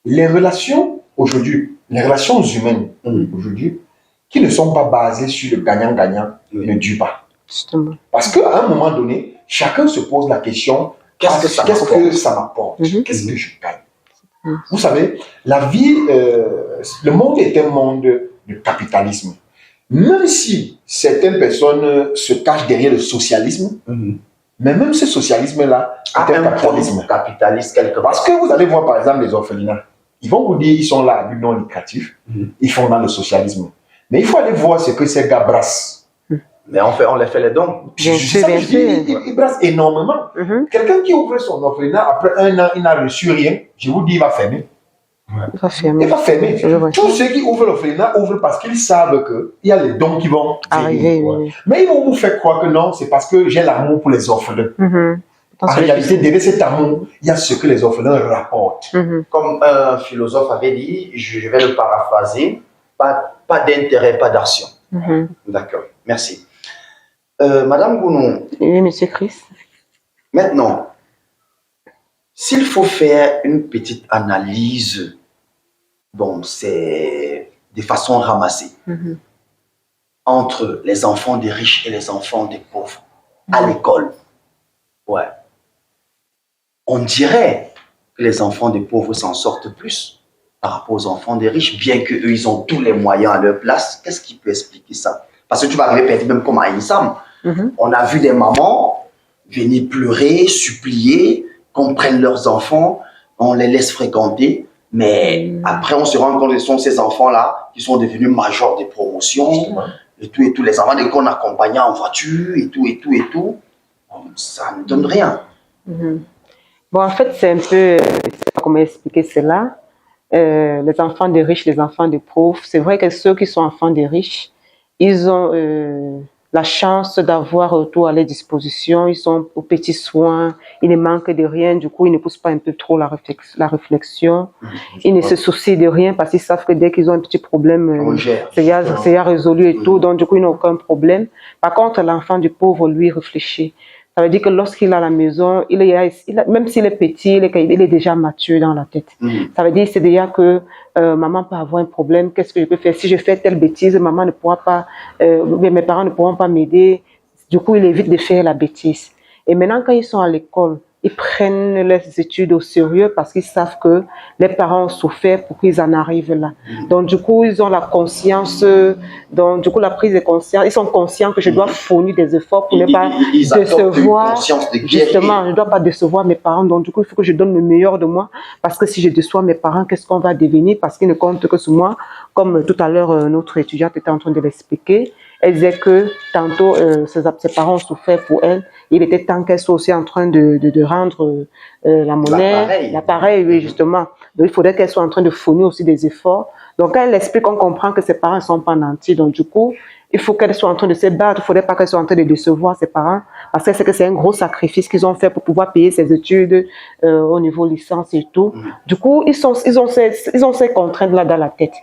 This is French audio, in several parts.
les relations aujourd'hui, les relations humaines aujourd'hui, qui ne sont pas basées sur le gagnant-gagnant, ne durent pas. Justement. Parce qu'à un moment donné, chacun se pose la question, qu'est-ce que ça m'apporte? Qu'est-ce que je gagne? Vous savez, la vie, le monde est un monde de capitalisme. Même si certaines personnes se cachent derrière le socialisme, mais même ce socialisme-là est un capitalisme. Parce que vous allez voir par exemple les orphelinats. Ils vont vous dire qu'ils sont là à but non lucratif, ils font dans le socialisme. Mais il faut aller voir ce que ces gars brassent. Mais on les fait les dons. Ils brassent énormément. Quelqu'un qui ouvre son orphelinat, après 1 an, il n'a reçu rien, je vous dis, il va fermer. Il va fermer. Il va fermer. Tous ceux qui ouvrent l'orphelinat ouvrent parce qu'ils savent qu'il y a les dons qui vont arriver. Mais ils vont vous faire croire que non, c'est parce que j'ai l'amour pour les orphelins. En réalité, derrière cet amour, il y a ce que les orphelins rapportent. Comme un philosophe avait dit, je vais le paraphraser, pas d'intérêt, pas d'action. D'accord, merci. Madame Gounou. Oui, monsieur Chris. Maintenant, s'il faut faire une petite analyse, bon, c'est de façon ramassée, entre les enfants des riches et les enfants des pauvres, à l'école, ouais. On dirait que les enfants des pauvres s'en sortent plus par rapport aux enfants des riches, bien qu'eux, ils ont tous les moyens à leur place. Qu'est-ce qui peut expliquer ça? Parce que tu vas arriver peut-être même comme à Insam. On a vu des mamans venir pleurer, supplier qu'on prenne leurs enfants, on les laisse fréquenter, mais après on se rend compte que ce sont ces enfants-là qui sont devenus majors des promotions, et tout, les enfants dès qu'on accompagnait en voiture, et tout, ça ne donne rien. Bon, en fait, c'est un peu, je ne sais pas comment expliquer cela. Les enfants des riches, les enfants des pauvres, c'est vrai que ceux qui sont enfants des riches, ils ont la chance d'avoir tout à leur disposition, ils sont aux petits soins, ils ne manquent de rien, du coup ils ne poussent pas un peu trop la réflexion, ils ne se soucient de rien parce qu'ils savent que dès qu'ils ont un petit problème, c'est déjà résolu et tout, donc du coup ils n'ont aucun problème. Par contre, l'enfant du pauvre, lui, réfléchit. Ça veut dire que lorsqu'il est à la maison, même s'il est petit, il est déjà mature dans la tête. Ça veut dire c'est déjà que maman peut avoir un problème, qu'est-ce que je peux faire? Si je fais telle bêtise, maman ne pourra pas, mes parents ne pourront pas m'aider. Du coup, il évite de faire la bêtise. Et maintenant, quand ils sont à l'école, ils prennent leurs études au sérieux parce qu'ils savent que les parents ont souffert pour qu'ils en arrivent là. Donc du coup, ils ont la conscience, donc du coup la prise de conscience, ils sont conscients que je dois fournir des efforts pour ne pas décevoir, justement, je ne dois pas décevoir mes parents, donc du coup il faut que je donne le meilleur de moi, parce que si je déçois mes parents, qu'est-ce qu'on va devenir? Parce qu'ils ne comptent que sur moi, comme tout à l'heure notre étudiante était en train de l'expliquer. Elle disait que tantôt ses parents ont souffert pour elle. Il était temps qu'elle soit aussi en train de rendre la monnaie, l'appareil, oui, justement. Donc il faudrait qu'elle soit en train de fournir aussi des efforts. Donc quand elle explique, on comprend que ses parents ne sont pas nantis. Donc du coup, il faut qu'elle soit en train de se battre. Il ne faudrait pas qu'elle soit en train de décevoir ses parents. Parce qu'elle sait que c'est un gros sacrifice qu'ils ont fait pour pouvoir payer ses études au niveau licence et tout. Du coup, ils ont ces contraintes-là dans la tête.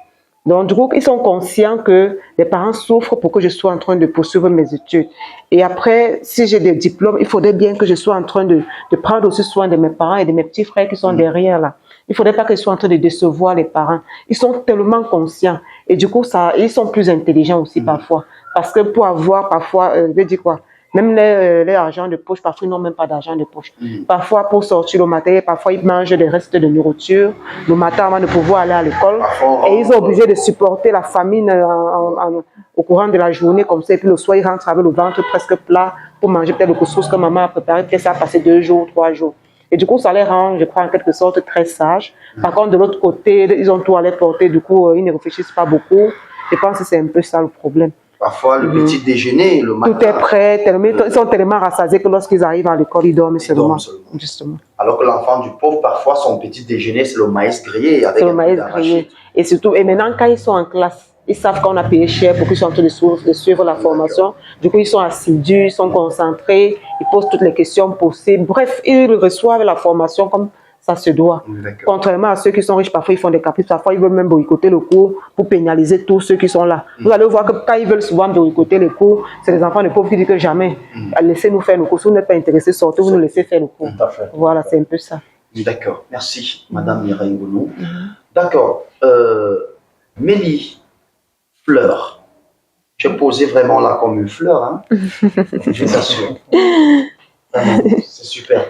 Donc, du coup, ils sont conscients que les parents souffrent pour que je sois en train de poursuivre mes études. Et après, si j'ai des diplômes, il faudrait bien que je sois en train de prendre aussi soin de mes parents et de mes petits frères qui sont derrière là. Il ne faudrait pas que je sois en train de décevoir les parents. Ils sont tellement conscients. Et du coup, ils sont plus intelligents aussi parfois. Parce que pour avoir parfois, je vais dire quoi, même les argents de poche, parfois ils n'ont même pas d'argent de poche. Parfois pour sortir le matin, parfois ils mangent des restes de nourriture le matin avant de pouvoir aller à l'école. Et ils sont obligés de supporter la famine au courant de la journée comme ça. Et puis le soir, ils rentrent avec le ventre presque plat pour manger peut-être le couscous que maman a préparé. Peut-être ça a passé 2 jours, 3 jours. Et du coup, ça les rend, je crois, en quelque sorte très sages. Par contre, de l'autre côté, ils ont tout à leur porter. Du coup, ils ne réfléchissent pas beaucoup. Je pense que c'est un peu ça le problème. Parfois, le petit déjeuner, le matin. Tout est prêt, ils sont tellement rassasiés que lorsqu'ils arrivent à l'école, ils dorment seulement. Justement. Alors que l'enfant du pauvre, parfois, son petit déjeuner, c'est le maïs grillé. C'est le maïs grillé. Et surtout, et maintenant, quand ils sont en classe, ils savent qu'on a payé cher pour qu'ils soient en train de suivre la formation. Du coup, ils sont assidus, ils sont concentrés, ils posent toutes les questions possibles. Bref, ils reçoivent la formation comme ça se doit. Contrairement à ceux qui sont riches, parfois ils font des caprices, parfois ils veulent même boycotter le cours pour pénaliser tous ceux qui sont là. Vous allez voir que quand ils veulent souvent boycotter les cours, c'est les enfants de pauvres qui disent que jamais, laissez-nous faire le cours. Si vous n'êtes pas intéressés, sortez, vous nous laissez faire le cours. Voilà, c'est un peu ça. D'accord, merci, Madame Mireille Ngounou. D'accord, Mélie, fleur. Tu es posée vraiment là comme une fleur, hein? Je t'assure. C'est super.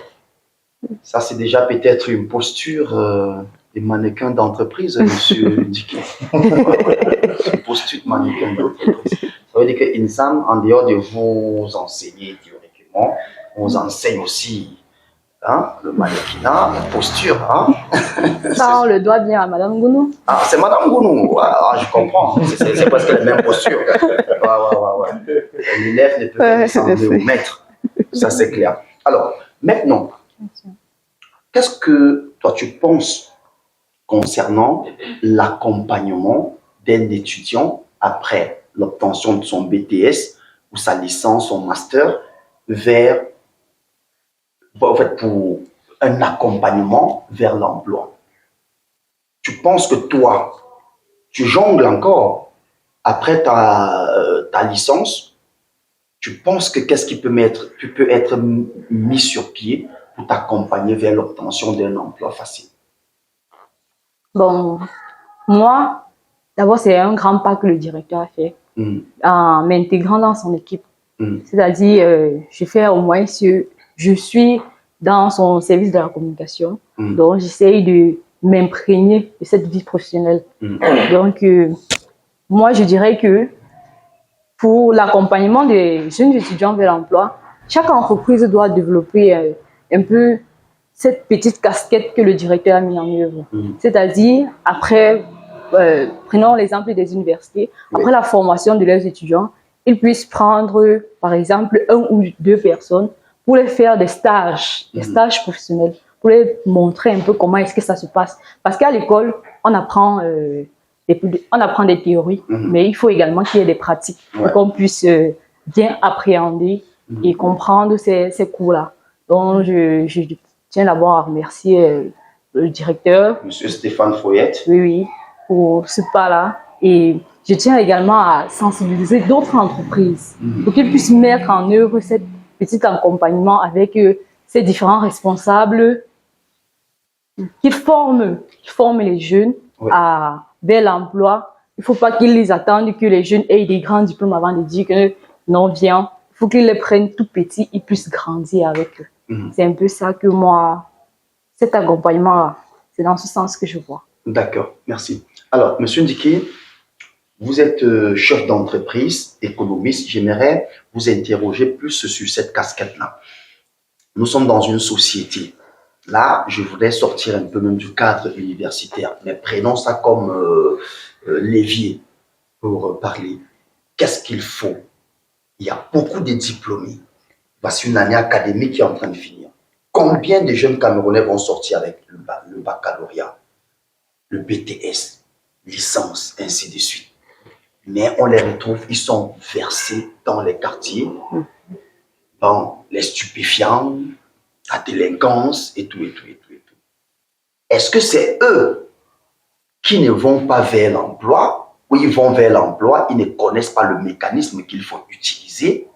Ça, c'est déjà peut-être une posture de mannequin d'entreprise, monsieur Diké. Une posture de mannequin d'entreprise. Ça veut dire qu'INSAM, en dehors de vous enseigner théoriquement, on vous enseigne aussi le mannequinat, la posture. Ça, on le doit bien à Madame Gounou. Ah, c'est Madame Gounou. Je comprends. C'est presque la même posture. Ouais. L'élève ne peut pas ressembler au maître. Ça, c'est clair. Alors, maintenant, qu'est-ce que toi, tu penses concernant l'accompagnement d'un étudiant après l'obtention de son BTS ou sa licence, son master, vers, en fait, pour un accompagnement vers l'emploi? Tu penses que toi, tu jongles encore après ta licence? Tu penses que qu'est-ce qui peut être mis sur pied pour t'accompagner vers l'obtention d'un emploi facile? Bon, moi, d'abord, c'est un grand pas que le directeur a fait en m'intégrant dans son équipe. C'est-à-dire, je fais au moins je suis dans son service de la communication, donc j'essaye de m'imprégner de cette vie professionnelle. Donc, moi, je dirais que pour l'accompagnement des jeunes étudiants vers l'emploi, chaque entreprise doit développer un peu cette petite casquette que le directeur a mis en œuvre. C'est-à-dire, après, prenons l'exemple des universités, après la formation de leurs étudiants, ils puissent prendre, par exemple, 1 ou 2 personnes pour les faire des stages professionnels, pour les montrer un peu comment est-ce que ça se passe. Parce qu'à l'école, on apprend des théories, mais il faut également qu'il y ait des pratiques pour qu'on puisse bien appréhender et comprendre ces cours-là. Donc, je tiens d'abord à remercier le directeur. Monsieur Stéphane Foyette. Oui, pour ce pas-là. Et je tiens également à sensibiliser d'autres entreprises pour qu'ils puissent mettre en œuvre cet petit accompagnement avec ces différents responsables qui forment les jeunes vers l'emploi. Il ne faut pas qu'ils les attendent que les jeunes aient des grands diplômes avant de dire que non, viens. Il faut qu'ils les prennent tout petits, ils puissent grandir avec eux. C'est un peu ça que moi, cet accompagnement-là, c'est dans ce sens que je vois. D'accord, merci. Alors, monsieur Ndiké, vous êtes chef d'entreprise, économiste. J'aimerais vous interroger plus sur cette casquette-là. Nous sommes dans une société. Là, je voudrais sortir un peu même du cadre universitaire, mais prenons ça comme levier pour parler. Qu'est-ce qu'il faut? Il y a beaucoup de diplômés. Voici une année académique qui est en train de finir. Combien de jeunes Camerounais vont sortir avec le baccalauréat, le BTS, licence, ainsi de suite? Mais on les retrouve, ils sont versés dans les quartiers, dans les stupéfiants, la délinquance et tout. Est-ce que c'est eux qui ne vont pas vers l'emploi, ou ils vont vers l'emploi, ils ne connaissent pas le mécanisme qu'il faut utiliser,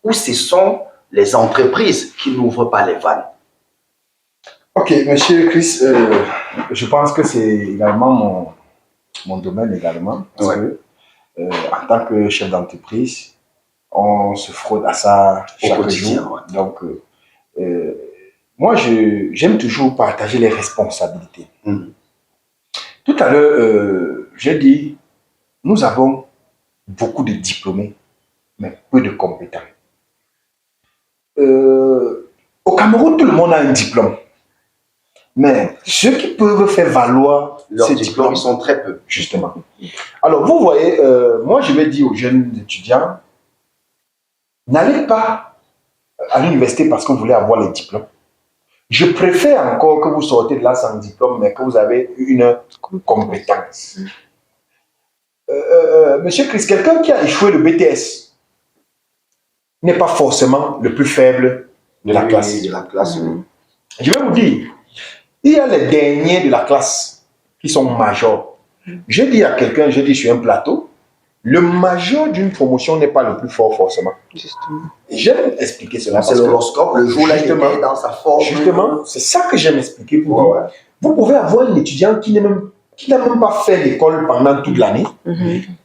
ou ce sont les entreprises qui n'ouvrent pas les vannes? Ok, monsieur Chris, je pense que c'est également mon domaine également, parce que en tant que chef d'entreprise, on se fraude à ça chaque jour. Donc, moi, j'aime toujours partager les responsabilités. Tout à l'heure, j'ai dit, nous avons beaucoup de diplômés, mais peu de compétents. Au Cameroun, tout le monde a un diplôme. Mais ceux qui peuvent faire valoir leurs diplômes, ils sont très peu. Justement. Alors, vous voyez, moi, je vais dire aux jeunes étudiants, n'allez pas à l'université parce que vous voulez avoir les diplômes. Je préfère encore que vous sortez de là sans diplôme, mais que vous avez une compétence. Monsieur Chris, quelqu'un qui a échoué le BTS n'est pas forcément le plus faible de la classe. Je vais vous dire, il y a les derniers de la classe qui sont majors. Je dis à quelqu'un, je dis sur un plateau, le major d'une promotion n'est pas le plus fort forcément. Justement. J'aime expliquer cela. C'est l'horoscope, le jour là, il était dans sa forme. Justement, c'est ça que j'aime expliquer pour vous. Vous pouvez avoir un étudiant qui n'a même pas fait l'école pendant toute l'année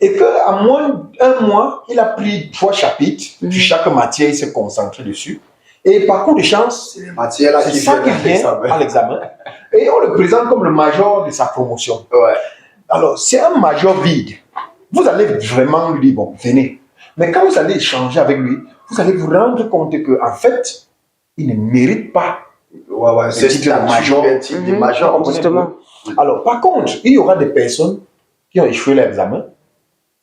et qu'à moins d'un mois, il a pris 3 chapitres, puis chaque matière, il s'est concentré dessus. Et par contre de chance, c'est ça qui vient à l'examen. Et on le présente comme le major de sa promotion. Alors, c'est un major vide. Vous allez vraiment lui dire, bon, venez. Mais quand vous allez échanger avec lui, vous allez vous rendre compte qu'en fait, il ne mérite pas c'est titre de major. Justement. Alors, par contre, il y aura des personnes qui ont échoué l'examen.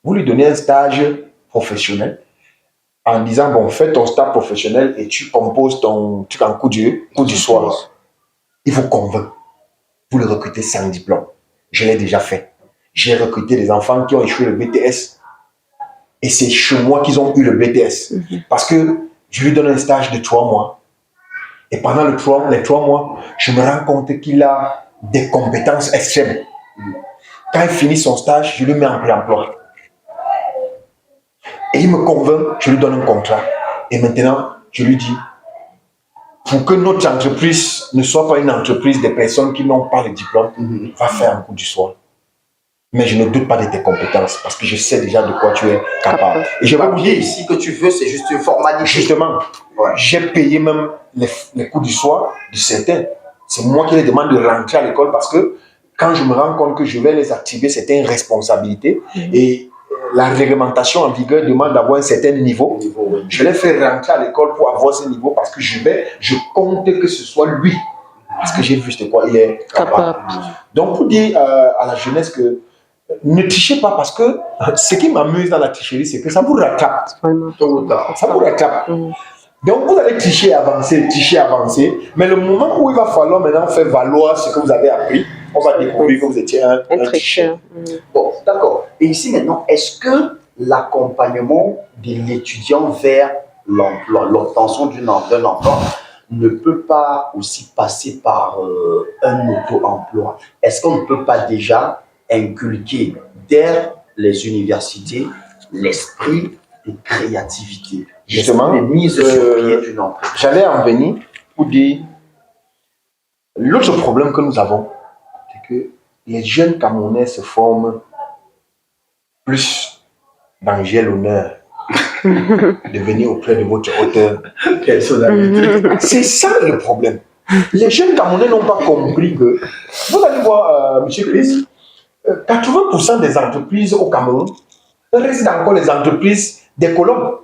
Vous lui donnez un stage professionnel en disant, bon, fais ton stage professionnel et tu composes ton truc en coup du soir. Il vous convainc. Vous le recrutez sans diplôme. Je l'ai déjà fait. J'ai recruté des enfants qui ont échoué le BTS. Et c'est chez moi qu'ils ont eu le BTS. Parce que je lui donne un stage de 3 mois. Et pendant les 3 mois, je me rends compte qu'il a des compétences extrêmes. Quand il finit son stage, je lui mets en pré-emploi. Et il me convainc, je lui donne un contrat. Et maintenant, je lui dis, pour que notre entreprise ne soit pas une entreprise des personnes qui n'ont pas le diplôme, va faire un coup du soir. Mais je ne doute pas de tes compétences parce que je sais déjà de quoi tu es capable. Et je vais vous dire ici que tu veux, c'est juste une formalité. Justement, j'ai payé même les cours du soir de certains. C'est moi qui les demande de rentrer à l'école parce que quand je me rends compte que je vais les activer, c'est une responsabilité. Et la réglementation en vigueur demande d'avoir un certain niveau. Je les fais rentrer à l'école pour avoir ce niveau parce que je compte que ce soit lui. Parce que j'ai vu de quoi il est capable. Donc, pour dire à la jeunesse que ne trichez pas parce que ce qui m'amuse dans la tricherie, c'est que ça vous rattrape. Ça vous rattrape. Donc, vous allez tricher, avancer, mais le moment où il va falloir maintenant faire valoir ce que vous avez appris, on va découvrir que vous étiez un tricheur. Bon, d'accord. Et ici maintenant, est-ce que l'accompagnement de l'étudiant vers l'obtention d'un emploi ne peut pas aussi passer par un auto-emploi? Est-ce qu'on ne peut pas déjà inculquer dès les universités l'esprit de créativité, justement, de mise sur pied d'une entreprise? J'allais en venir pour dire l'autre problème que nous avons, c'est que les jeunes Camerounais se forment plus dans j'ai l'honneur de venir auprès de votre auteur. C'est ça le problème. Les jeunes Camerounais n'ont pas compris que, vous allez voir, M. Chris, 80% des entreprises au Cameroun restent encore les entreprises des colons.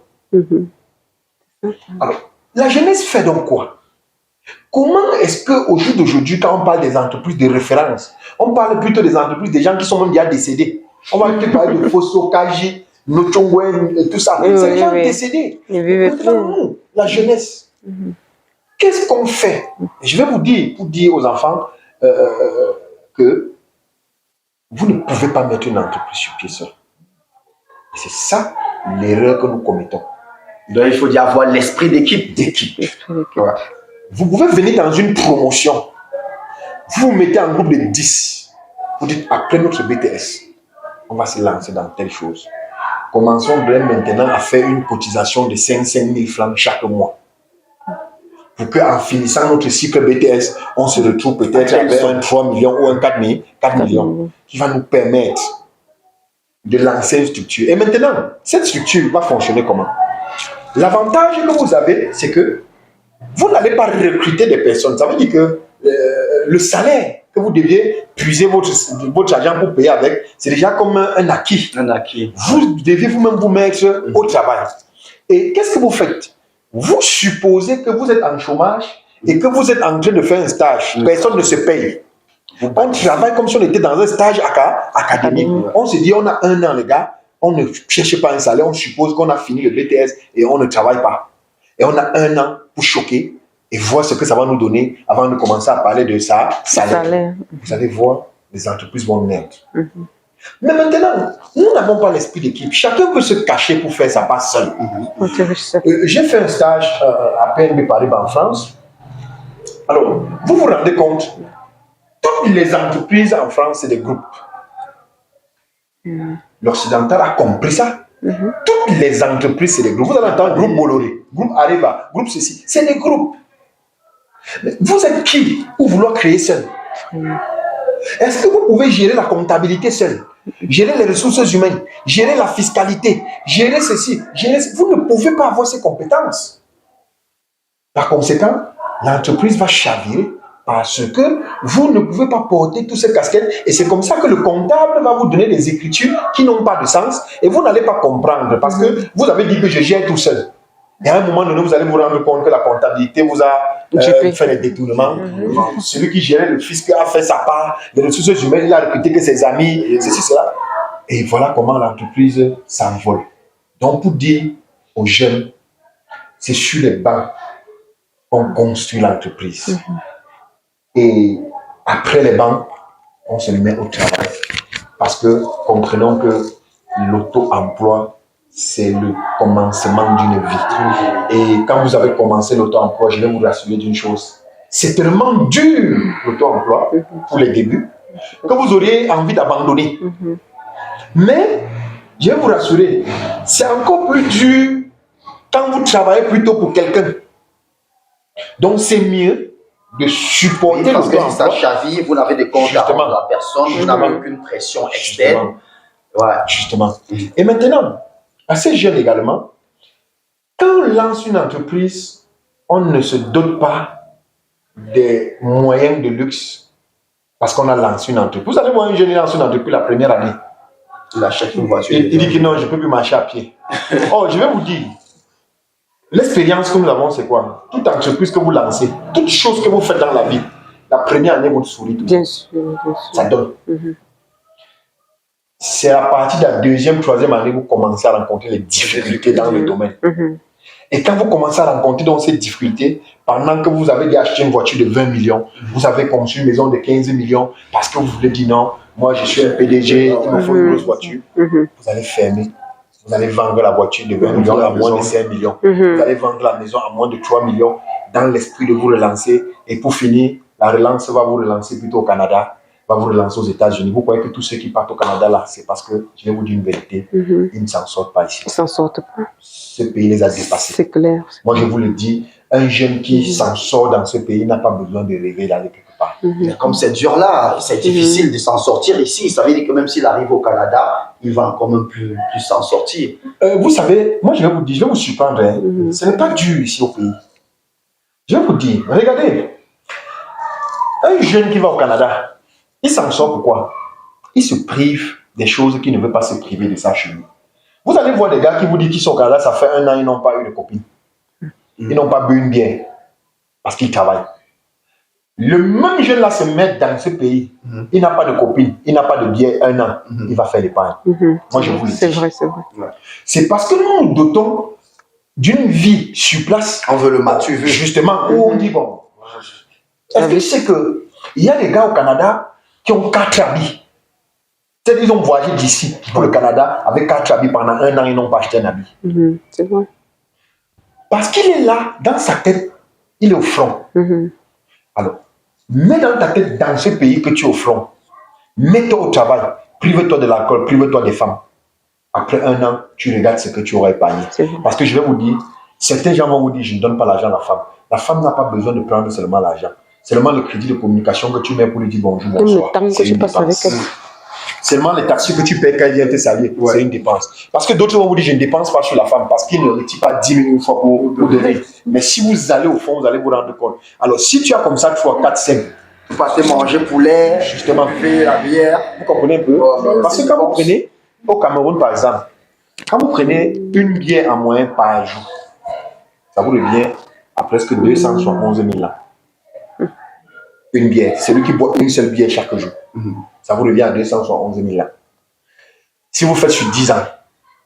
Alors, la jeunesse fait donc quoi? Comment est-ce qu'au jour d'aujourd'hui, quand on parle des entreprises de référence, on parle plutôt des entreprises des gens qui sont même déjà décédés? On va te parler de Fosso, Kaji, Nochongwen et tout ça. C'est des gens décédés. Nous, la jeunesse, qu'est-ce qu'on fait? Je vais vous dire, pour dire aux enfants que vous ne pouvez pas mettre une entreprise sur pied seul. C'est ça l'erreur que nous commettons. Donc il faut y avoir l'esprit d'équipe. Ouais. Vous pouvez venir dans une promotion. Vous vous mettez en groupe de 10. Vous dites, après notre BTS, on va se lancer dans telle chose. Commençons dès maintenant à faire une cotisation de 5 000 francs chaque mois. Pour qu'en finissant notre cycle BTS, on se retrouve peut-être avec un 3 millions ou un 4 millions qui va nous permettre de lancer une structure. Et maintenant, cette structure va fonctionner comment? L'avantage que vous avez, c'est que vous n'allez pas recruter des personnes. Ça veut dire que le salaire que vous deviez puiser votre argent pour payer avec, c'est déjà comme un acquis. Vous devez vous-même vous mettre au travail. Et qu'est-ce que vous faites? Vous supposez que vous êtes en chômage et que vous êtes en train de faire un stage. Personne ne se paye. On travaille comme si on était dans un stage académique. On se dit, on a 1 an, les gars, on ne cherche pas un salaire, on suppose qu'on a fini le BTS et on ne travaille pas. Et on a 1 an pour choquer et voir ce que ça va nous donner avant de commencer à parler de ça, salaire. Vous allez voir, les entreprises vont naître. Mais maintenant, nous n'avons pas l'esprit d'équipe. Chacun peut se cacher pour faire sa part seul. J'ai fait un stage à PNB Paribas en France. Alors, vous vous rendez compte, toutes les entreprises en France, c'est des groupes. l'occidental a compris ça. Toutes les entreprises, c'est des groupes. Vous allez entendre groupe Bolloré, groupe Areva, groupe ceci. C'est des groupes. Mais vous êtes qui pour vouloir créer seul? Est-ce que vous pouvez gérer la comptabilité seul? Gérer les ressources humaines, gérer la fiscalité, gérer ceci, gérer... Vous ne pouvez pas avoir ces compétences. Par conséquent, l'entreprise va chavirer parce que vous ne pouvez pas porter toutes ces casquettes et c'est comme ça que le comptable va vous donner des écritures qui n'ont pas de sens et vous n'allez pas comprendre parce que vous avez dit que je gère tout seul. Et à un moment donné, vous allez vous rendre compte que la comptabilité vous a fait des détournements. Celui qui gérait le fisc a fait sa part, les ressources humaines, il a recruté que ses amis, ceci, cela. Et voilà comment l'entreprise s'envole. Donc pour dire aux jeunes, c'est sur les bancs qu'on construit l'entreprise. Et après les bancs, on se met au travail. Parce que comprenons que l'auto-emploi, c'est le commencement d'une vie. Et quand vous avez commencé l'auto-emploi, je vais vous rassurer d'une chose. C'est tellement dur, l'auto-emploi, pour les débuts, que vous auriez envie d'abandonner. Mais, je vais vous rassurer, c'est encore plus dur quand vous travaillez plutôt pour quelqu'un. Donc, c'est mieux de supporter parce que si ça l'auto-emploi. chavire, vous n'avez de compte à rendre à personne, vous n'avez aucune pression externe. Justement. Et maintenant, à ces jeunes également, quand on lance une entreprise, on ne se dote pas des moyens de luxe parce qu'on a lancé une entreprise. Vous allez voir un jeune lance une entreprise la première année. Il achète une voiture. Il dit que non, je ne peux plus marcher à pied. Oh, je vais vous dire, l'expérience que nous avons, c'est quoi? Toute entreprise que vous lancez, toute chose que vous faites dans la vie, la première année, vous souriez tout. Bien sûr, bien sûr. Ça donne. C'est à partir de la deuxième, troisième année que vous commencez à rencontrer les difficultés dans le domaine. Et quand vous commencez à rencontrer donc ces difficultés, pendant que vous avez déjà acheté une voiture de 20 millions, vous avez conçu une maison de 15 millions, parce que vous voulez dire non, moi je suis un PDG, il me faut une grosse voiture, vous allez fermer. Vous allez vendre la voiture de 20 millions à moins de 5 millions. Vous allez vendre la maison à moins de 3 millions dans l'esprit de vous relancer. Et pour finir, la relance va vous relancer plutôt au Canada, va vous relancer aux États-Unis. Vous croyez que tous ceux qui partent au Canada là, c'est parce que, je vais vous dire une vérité, ils ne s'en sortent pas ici. Ils ne s'en sortent pas. Ce pays les a dépassés. C'est clair. Moi, je vous le dis, un jeune qui s'en sort dans ce pays n'a pas besoin de rêver d'aller quelque part. Mais comme c'est dur là, c'est difficile de s'en sortir ici. Ça veut dire que même s'il arrive au Canada, il va quand même plus s'en sortir. Vous savez, moi je vais vous dire, je vais vous surprendre. Ce n'est pas dur ici au pays. Je vais vous dire, regardez, un jeune qui va au Canada, il s'en sort pourquoi? Il se prive des choses qu'il ne veut pas se priver de ça chez lui. Vous allez voir des gars qui vous disent qu'ils sont au Canada, ça fait 1 an, ils n'ont pas eu de copine. Ils n'ont pas bu une bière parce qu'ils travaillent. Le même jeune là se met dans ce pays, il n'a pas de copine, il n'a pas de bière 1 an, il va faire l'épargne. Moi je vous le dis. C'est vrai, c'est vrai. C'est parce que nous nous dotons d'une vie sur place. On veut le mature. Justement, où on dit bon. Est-ce que tu sais qu'il y a des gars au Canada qui ont 4 habits? C'est-à-dire qu'ils ont voyagé d'ici pour le Canada avec 4 habits pendant 1 an, ils n'ont pas acheté un habit. C'est vrai. Parce qu'il est là, dans sa tête, il est au front. Alors, mets dans ta tête, dans ce pays que tu es au front, mets-toi au travail, prive-toi de l'alcool, prive-toi des femmes. Après 1 an, tu regardes ce que tu auras épargné. Parce que je vais vous dire, certains gens vont vous dire, je ne donne pas l'argent à la femme. La femme n'a pas besoin de prendre seulement l'argent. Seulement le crédit de communication que tu mets pour lui dire bonjour, bonsoir. Le temps que tu passes avec elle. Seulement les taxis que tu payes quand il vient te saluer, c'est une dépense. Parce que d'autres vont vous dire, je ne dépense pas sur la femme, parce qu'ils ne retirent pas 10 000 une fois pour donner. Mais si vous allez au fond, vous allez vous rendre compte. Alors, si tu as comme ça 3, 4, 5, vous partez manger poulet, justement, faire la bière. vous comprenez un peu? Parce que quand vous prenez, au Cameroun par exemple, quand vous prenez une bière en moyenne par jour, ça vous revient à presque 271 000 là. Une bière, celui qui boit une seule bière chaque jour. Ça vous revient à 271 000 là. Si vous faites sur 10 ans,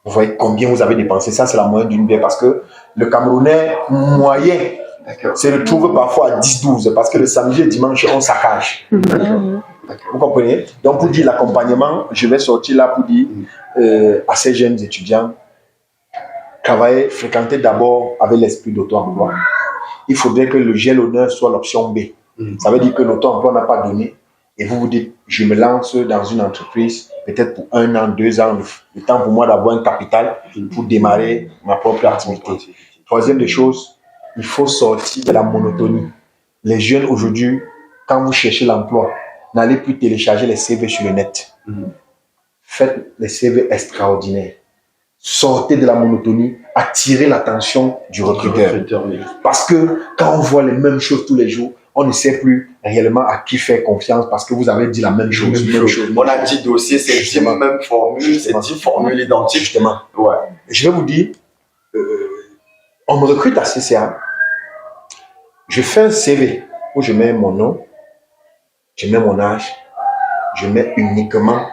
vous voyez combien vous avez dépensé. Ça, c'est la moyenne d'une bière parce que le Camerounais moyen se retrouve parfois à 10-12 parce que le samedi et dimanche, on saccage. Vous comprenez? Donc, pour dire l'accompagnement, je vais sortir là pour dire à ces jeunes étudiants, travailler, fréquenter d'abord avec l'esprit d'auto-emploi. Il faudrait que le gel honneur soit l'option B. Ça veut dire que l'auto-emploi n'a pas donné et vous vous dites, je me lance dans une entreprise peut-être pour 1 an, 2 ans, le temps pour moi d'avoir un capital pour démarrer ma propre activité. Troisième des choses, il faut sortir de la monotonie. Les jeunes aujourd'hui, quand vous cherchez l'emploi, n'allez plus télécharger les CV sur le net. Faites les CV extraordinaires. Sortez de la monotonie, attirez l'attention du recruteur. Parce que quand on voit les mêmes choses tous les jours, on ne sait plus réellement à qui faire confiance parce que vous avez dit la même chose. On a 10 dossiers, c'est 10 mêmes formules, c'est 10 formules identiques. Justement. Ouais. Je vais vous dire, on me recrute à CCA. Je fais un CV où je mets mon nom, je mets mon âge, je mets uniquement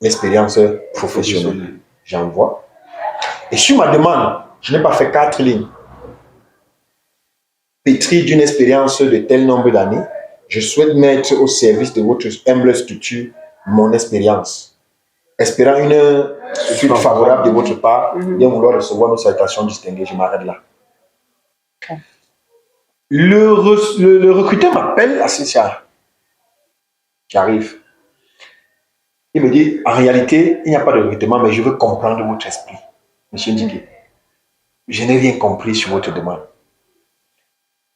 l'expérience professionnelle. J'envoie. Et sur ma demande, je n'ai pas fait 4 lignes. Pétri d'une expérience de tel nombre d'années, je souhaite mettre au service de votre humble structure mon expérience. Espérant une suite favorable de votre part, bien vouloir recevoir nos salutations distinguées, je m'arrête là. Le recruteur m'appelle à CCA. J'arrive. Il me dit, en réalité, il n'y a pas de recrutement, mais je veux comprendre votre esprit. Monsieur Ndiké, je n'ai rien compris sur votre demande.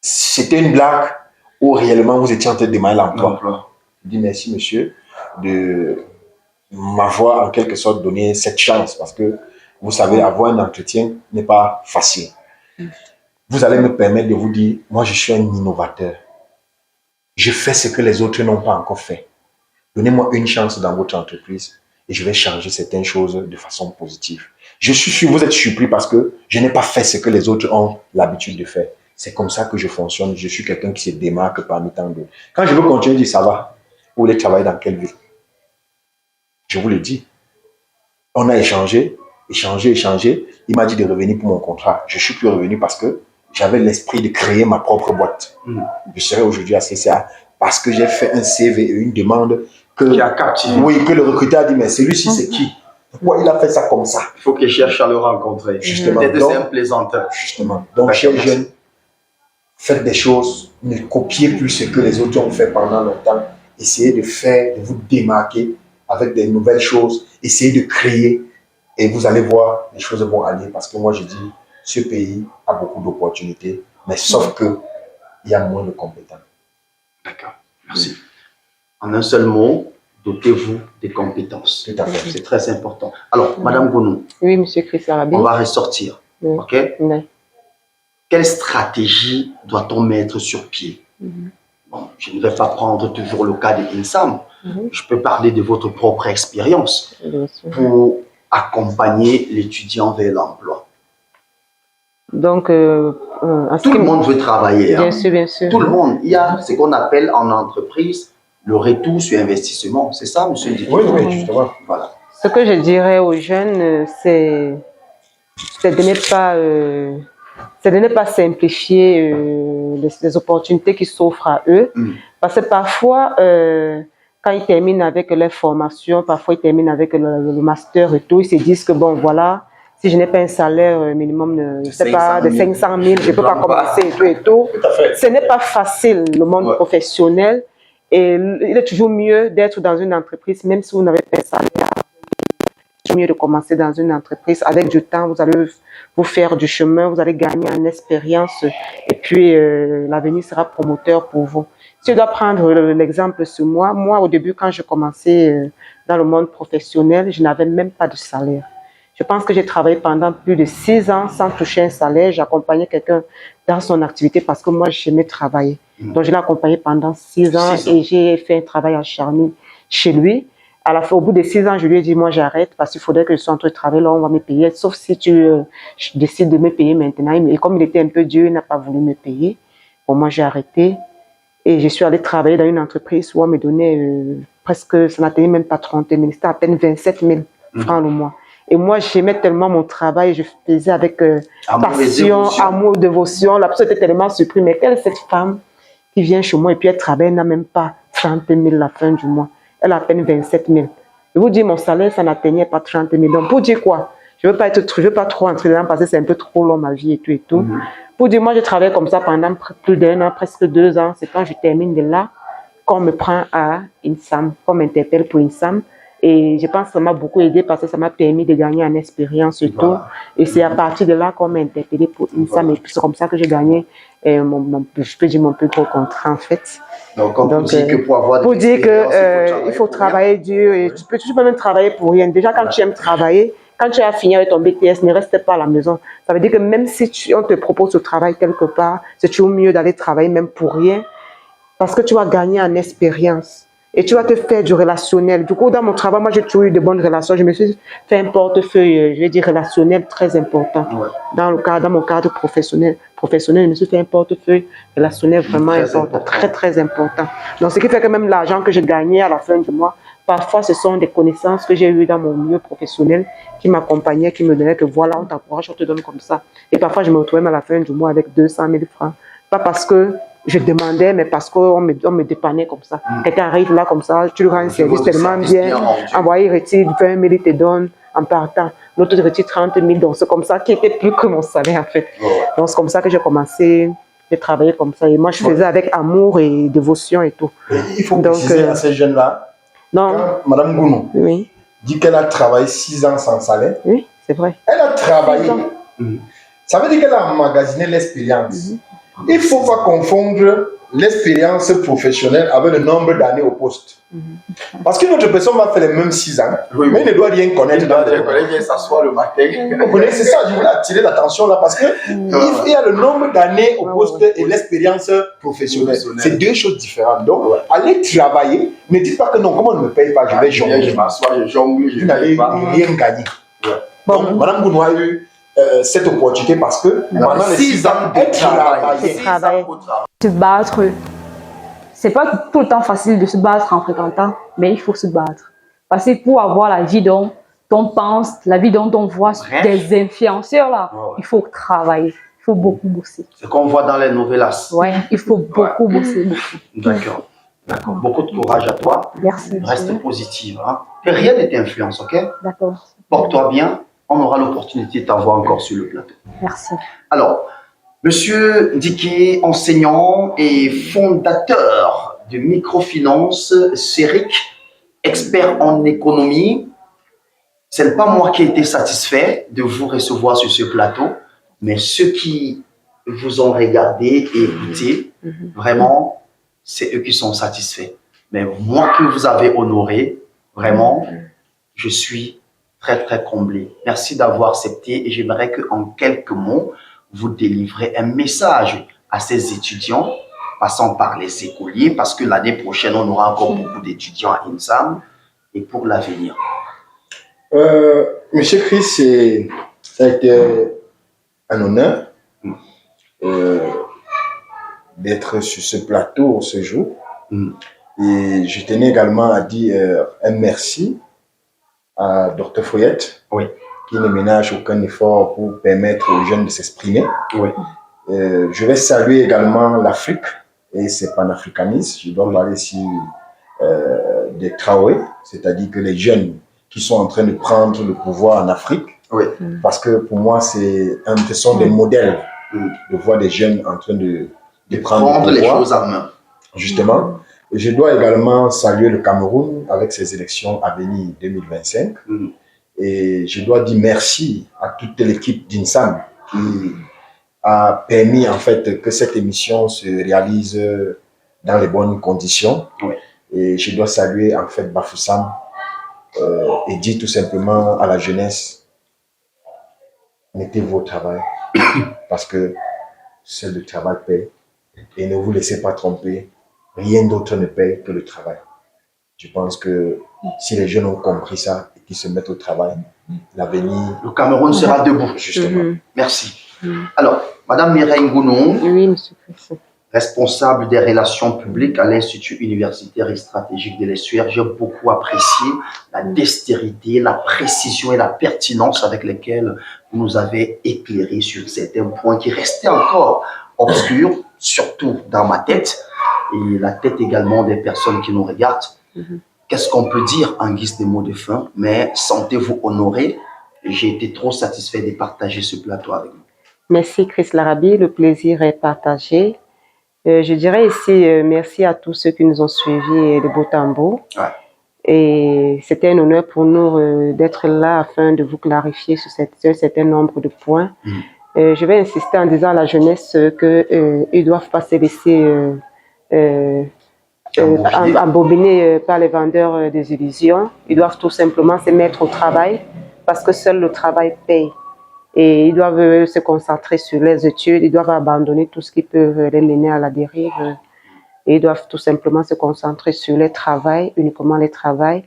C'était une blague ou réellement vous étiez en train de démarrer l'emploi? Je dis merci monsieur de m'avoir en quelque sorte donné cette chance parce que vous savez, avoir un entretien n'est pas facile. Vous allez me permettre de vous dire, moi je suis un innovateur. Je fais ce que les autres n'ont pas encore fait. Donnez-moi une chance dans votre entreprise et je vais changer certaines choses de façon positive. Je suis sûr, vous êtes surpris parce que je n'ai pas fait ce que les autres ont l'habitude de faire. C'est comme ça que je fonctionne. Je suis quelqu'un qui se démarque parmi tant d'autres. Quand je veux continuer, je dis ça va. Vous voulez travailler dans quelle ville? Je vous le dis. On a échangé. Il m'a dit de revenir pour mon contrat. Je ne suis plus revenu parce que j'avais l'esprit de créer ma propre boîte. Je serai aujourd'hui à CCA parce que j'ai fait un CV et une demande que le recruteur a dit, mais celui-ci, c'est qui? Pourquoi il a fait ça comme ça? Il faut qu'il cherche à le rencontrer. Justement. C'est un plaisanteur. Justement. Donc, chers jeunes, faites des choses, ne copiez plus ce que les autres ont fait pendant longtemps. Essayez de faire, de vous démarquer avec des nouvelles choses. Essayez de créer et vous allez voir, les choses vont aller. Parce que moi, je dis, ce pays a beaucoup d'opportunités, mais sauf que il y a moins de compétences. D'accord, merci. En un seul mot, dotez-vous des compétences. Tout à fait. C'est très important. Alors, Madame Gounou. Oui, Monsieur Chris Arabi. On va ressortir. Oui. OK? Oui. Quelle stratégie doit-on mettre sur pied? Bon, je ne vais pas prendre toujours le cas de INSAM. Je peux parler de votre propre expérience pour accompagner l'étudiant vers l'emploi. Donc, tout le monde veut travailler. Bien sûr, bien sûr. Tout le monde. Il y a ce qu'on appelle en entreprise le retour sur investissement. C'est ça, monsieur Ndiké? Oui, justement. Voilà. Ce que je dirais aux jeunes, c'est de ne pas simplifier les opportunités qui s'offrent à eux. Parce que parfois, quand ils terminent avec leur formation, parfois ils terminent avec le master et tout, ils se disent que bon, voilà, si je n'ai pas un salaire minimum de 500 000, je ne peux pas commencer et tout. Ce n'est pas facile, le monde professionnel. Et il est toujours mieux d'être dans une entreprise, même si vous n'avez pas un salaire. C'est mieux de commencer dans une entreprise. Avec du temps, vous allez vous faire du chemin, vous allez gagner en expérience et puis l'avenir sera promoteur pour vous. Si je dois prendre l'exemple sur moi, au début, quand je commençais dans le monde professionnel, je n'avais même pas de salaire. Je pense que j'ai travaillé pendant plus de 6 ans sans toucher un salaire. J'accompagnais quelqu'un dans son activité parce que moi, j'aimais travailler. Donc, je l'ai accompagné pendant 6 ans et j'ai fait un travail acharné chez lui. À la fin, au bout de 6 ans, je lui ai dit, moi, j'arrête parce qu'il faudrait que je sois en train de travailler, là, on va me payer. Sauf si tu décides de me payer maintenant. Et comme il était un peu Dieu, il n'a pas voulu me payer. Bon, moi, j'ai arrêté et je suis allée travailler dans une entreprise où on me donnait presque, ça n'atteignait même pas 30 000, c'était à peine 27 000 francs le mois. Et moi, j'aimais tellement mon travail, je faisais avec passion, amour, dévotion. La personne était tellement surprise. Mais quelle est cette femme qui vient chez moi et puis elle travaille, elle n'a même pas 30 000 la fin du mois. Elle a à peine 27 000. Je vous dis, mon salaire, ça n'atteignait pas 30 000. Donc, pour dire quoi? Je ne veux pas trop entrer dedans parce que c'est un peu trop long ma vie et tout et tout. Pour dire, moi, je travaille comme ça pendant plus d'1 an, presque 2 ans. C'est quand je termine de là qu'on me prend à INSAM, qu'on m'interpelle pour INSAM. Et je pense que ça m'a beaucoup aidé parce que ça m'a permis de gagner en expérience et tout. Et c'est à partir de là qu'on m'a interpellé pour INSAM. Et c'est comme ça que j'ai gagné je peux dire mon plus gros contrat en fait. Donc, on peut dire que pour avoir pour dire que il faut travailler dur et tu peux même travailler pour rien. Déjà, quand tu aimes travailler, quand tu as fini avec ton BTS, ne reste pas à la maison. Ça veut dire que même si on te propose ce travail quelque part, c'est toujours mieux d'aller travailler même pour rien parce que tu vas gagner en expérience. Et tu vas te faire du relationnel. Du coup, dans mon travail, moi, j'ai toujours eu de bonnes relations. Je me suis fait un portefeuille, je vais dire, relationnel très important. Ouais. Dans mon cadre professionnel, je me suis fait un portefeuille relationnel vraiment important, très, très important. Donc, ce qui fait que même l'argent que j'ai gagné à la fin du mois, parfois, ce sont des connaissances que j'ai eues dans mon milieu professionnel qui m'accompagnaient, qui me donnaient que voilà, on t'encourage, on te donne comme ça. Et parfois, je me retrouvais même à la fin du mois avec 200 000 francs. Pas parce que je demandais, mais parce qu'on me dépannait comme ça. Quelqu'un arrive là comme ça, tu lui rends un service tellement bien, envoyé, il retire 20 000, il te donne en partant. L'autre te retire 30 000, donc c'est comme ça qui était plus que mon salaire en fait. Donc c'est comme ça que j'ai commencé, j'ai travaillé comme ça. Et moi je faisais avec amour et dévotion et tout. Il faut préciser à ces jeunes-là, Madame Gounou dit qu'elle a travaillé 6 ans sans salaire. Oui, c'est vrai. Elle a travaillé. Ça veut dire qu'elle a emmagasiné l'expérience. Il ne faut pas confondre l'expérience professionnelle avec le nombre d'années au poste. Parce qu'une autre personne va faire les mêmes 6 ans, mais il ne doit rien connaître. Il doit rien connaître, il vient s'asseoir le matin. Vous comprenez, c'est ça, je voulais attirer l'attention là, parce qu'il y a le nombre d'années au poste et l'expérience professionnelle. C'est deux choses différentes. Donc, allez travailler, ne dites pas que non, comment on ne me paye pas, je vais jongler. Je m'assois, je jongle, je n'avais rien gagné. Donc, Madame Gounou a eu cette opportunité parce que pendant les 6 ans, elle travaille. Se battre, c'est pas tout le temps facile de se battre en fréquentant, mais il faut se battre. Parce que pour avoir la vie dont on pense, la vie dont on voit des influenceurs là, il faut travailler, il faut beaucoup bosser. C'est qu'on voit dans les novellas. Ouais, il faut beaucoup bosser. D'accord. D'accord. Beaucoup de courage à toi. Merci. Reste positive. Hein. Rien ne t'influence, ok? D'accord. Porte-toi bien. On aura l'opportunité de t'avoir encore sur le plateau. Merci. Alors, Monsieur Diké, enseignant et fondateur de microfinance CERIC, expert en économie, ce n'est pas moi qui ai été satisfait de vous recevoir sur ce plateau, mais ceux qui vous ont regardé et écouté, vraiment, c'est eux qui sont satisfaits. Mais moi que vous avez honoré, vraiment, je suis très, très comblé. Merci d'avoir accepté et j'aimerais qu'en quelques mots, vous délivrez un message à ces étudiants, passant par les écoliers, parce que l'année prochaine, on aura encore beaucoup d'étudiants à INSAM et pour l'avenir. Monsieur Chris, ça a été un honneur d'être sur ce plateau ce jour. Et je tenais également à dire un merci à Dr Foyette, qui ne ménage aucun effort pour permettre aux jeunes de s'exprimer. Je vais saluer également l'Afrique et ses panafricanistes. Je dois parler ici des Traoré, c'est-à-dire que les jeunes qui sont en train de prendre le pouvoir en Afrique, parce que pour moi, ce sont des modèles de voir des jeunes en train de prendre le pouvoir, les choses en main. Justement. Et je dois également saluer le Cameroun avec ses élections à venir 2025. Et je dois dire merci à toute l'équipe d'INSAM qui a permis en fait que cette émission se réalise dans les bonnes conditions. Et je dois saluer en fait Bafoussam et dire tout simplement à la jeunesse, mettez vos travail parce que seul le travail paie et ne vous laissez pas tromper, rien d'autre ne paie que le travail. Je pense que si les jeunes ont compris ça et qu'ils se mettent au travail, l'avenir... Le Cameroun sera debout. Justement. Merci. Alors, Madame Mireille Ngounou, responsable des relations publiques à l'Institut universitaire et stratégique de l'Essuaire, j'ai beaucoup apprécié la dextérité, la précision et la pertinence avec lesquelles vous nous avez éclairé sur certains points qui restaient encore obscurs, surtout dans ma tête et la tête également des personnes qui nous regardent. Qu'est-ce qu'on peut dire en guise de mots de fin? Mais sentez-vous honoré. J'ai été trop satisfait de partager ce plateau avec vous. Merci Chris Larabi, le plaisir est partagé. Je dirais ici merci à tous ceux qui nous ont suivis de bout en bout. Et c'était un honneur pour nous d'être là afin de vous clarifier sur un certain nombre de points. Je vais insister en disant à la jeunesse qu'ils ne doivent pas se laisser embobiner par les vendeurs des illusions. Ils doivent tout simplement se mettre au travail parce que seul le travail paye. Et ils doivent se concentrer sur les études, ils doivent abandonner tout ce qui peut les mener à la dérive. Et ils doivent tout simplement se concentrer sur le travail, uniquement le travail.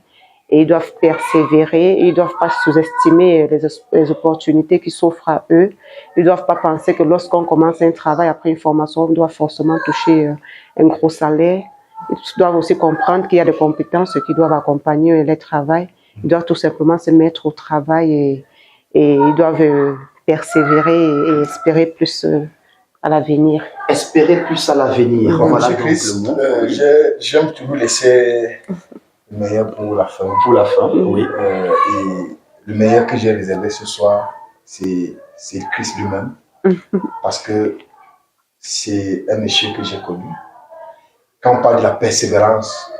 Et ils doivent persévérer, ils ne doivent pas sous-estimer les opportunités qui s'offrent à eux. Ils ne doivent pas penser que lorsqu'on commence un travail après une formation, on doit forcément toucher un gros salaire. Ils doivent aussi comprendre qu'il y a des compétences qui doivent accompagner le travail. Ils doivent tout simplement se mettre au travail et ils doivent persévérer et espérer plus à l'avenir. Espérer plus à l'avenir. Voilà donc le mot. J'aime toujours laisser le meilleur pour la fin. Pour la fin, oui. Et le meilleur que j'ai réservé ce soir, c'est Christ lui-même. Parce que c'est un monsieur que j'ai connu. Quand on parle de la persévérance,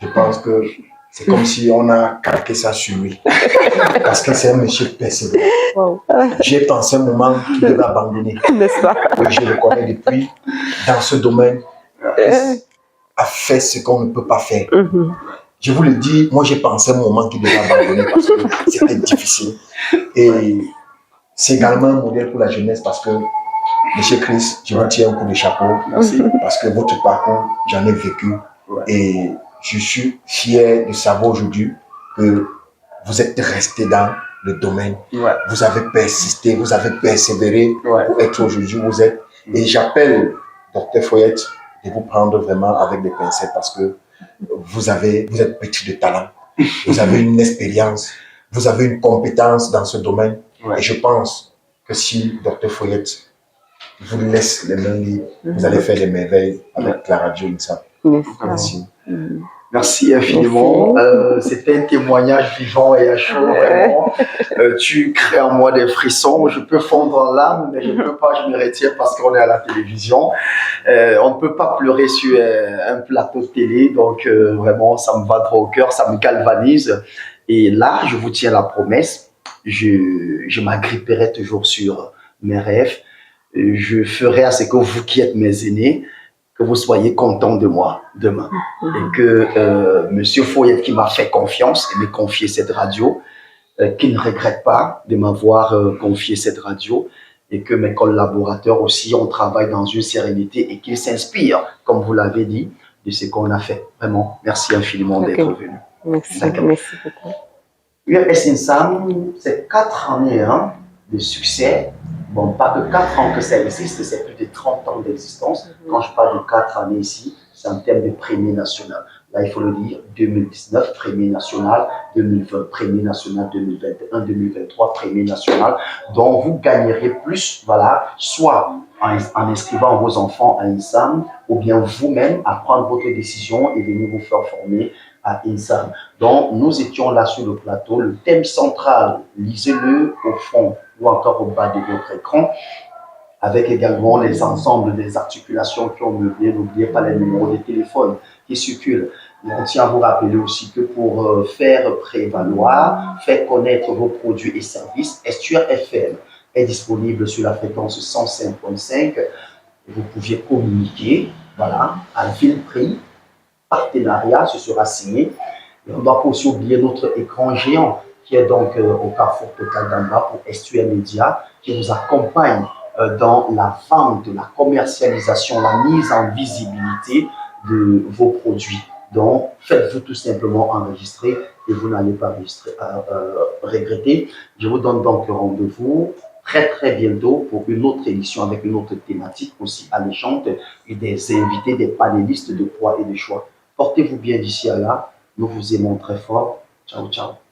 je pense que c'est comme si on a calqué ça sur lui. Parce que c'est un monsieur persévérant. Wow. J'ai pensé un moment qu'il devait abandonner. N'est-ce pas? Je le connais depuis. Dans ce domaine, a fait ce qu'on ne peut pas faire. Je vous le dis, moi j'ai pensé un moment qu'il devait abandonner parce que c'était difficile. Et c'est également un modèle pour la jeunesse parce que, Monsieur Chris, je vous tiens un coup de chapeau. Merci. Parce que votre parcours, j'en ai vécu. Et je suis fier de savoir aujourd'hui que vous êtes resté dans le domaine. Vous avez persisté, vous avez persévéré pour être aujourd'hui où vous êtes. Et j'appelle Dr Foyette de vous prendre vraiment avec des pincettes parce que vous êtes petit de talent. Vous avez une expérience, vous avez une compétence dans ce domaine. Et je pense que si Dr Foyette vous laisse les mains libres, vous allez faire des merveilles avec la radio INSA. Merci. Merci infiniment. C'était un témoignage vivant et à chaud, vraiment. Tu crées en moi des frissons. Je peux fondre en larmes, mais je ne peux pas, je me retire parce qu'on est à la télévision. On ne peut pas pleurer sur un plateau de télé, donc vraiment, ça me va droit au cœur, ça me galvanise. Et là, je vous tiens la promesse, je m'agripperai toujours sur mes rêves. Je ferai à ce que vous qui êtes mes aînés, que vous soyez contents de moi demain. Et que Monsieur Foyette qui m'a fait confiance et m'a confié cette radio, qu'il ne regrette pas de m'avoir confié cette radio et que mes collaborateurs aussi, on travaille dans une sérénité et qu'ils s'inspirent, comme vous l'avez dit, de ce qu'on a fait. Vraiment, merci infiniment d'être venu. Merci beaucoup. UMS INSAM, c'est 4 années de succès. Bon, pas que 4 ans que ça existe, c'est plus de 30 ans d'existence. Quand je parle de 4 années ici, c'est en termes de premier national. Là, il faut le dire, 2019, premier national, 2020, premier national, 2021, 2023, premier national. Donc, vous gagnerez plus, voilà, soit en inscrivant vos enfants à INSAM, ou bien vous-même à prendre votre décision et venir vous faire former à INSAM. Donc, nous étions là sur le plateau. Le thème central, lisez-le au fond ou encore au bas de votre écran, avec également les ensembles des articulations qui ont meublé. N'oubliez pas les numéros de téléphone qui circulent. Et on tient à vous rappeler aussi que pour faire prévaloir, faire connaître vos produits et services, Estuaire FM est disponible sur la fréquence 105.5. Vous pouviez communiquer, voilà, à vil prix, partenariat, ce sera signé. Et on ne doit pas aussi oublier notre écran géant qui est donc au Carrefour Total d'Amba pour Estuaire Média, qui vous accompagne dans la vente, la commercialisation, la mise en visibilité de vos produits. Donc, faites-vous tout simplement enregistrer et vous n'allez pas regretter. Je vous donne donc le rendez-vous très bientôt pour une autre édition avec une autre thématique aussi alléchante et des invités, des panélistes de poids et de choix. Portez-vous bien d'ici à là. Nous vous aimons très fort. Ciao, ciao.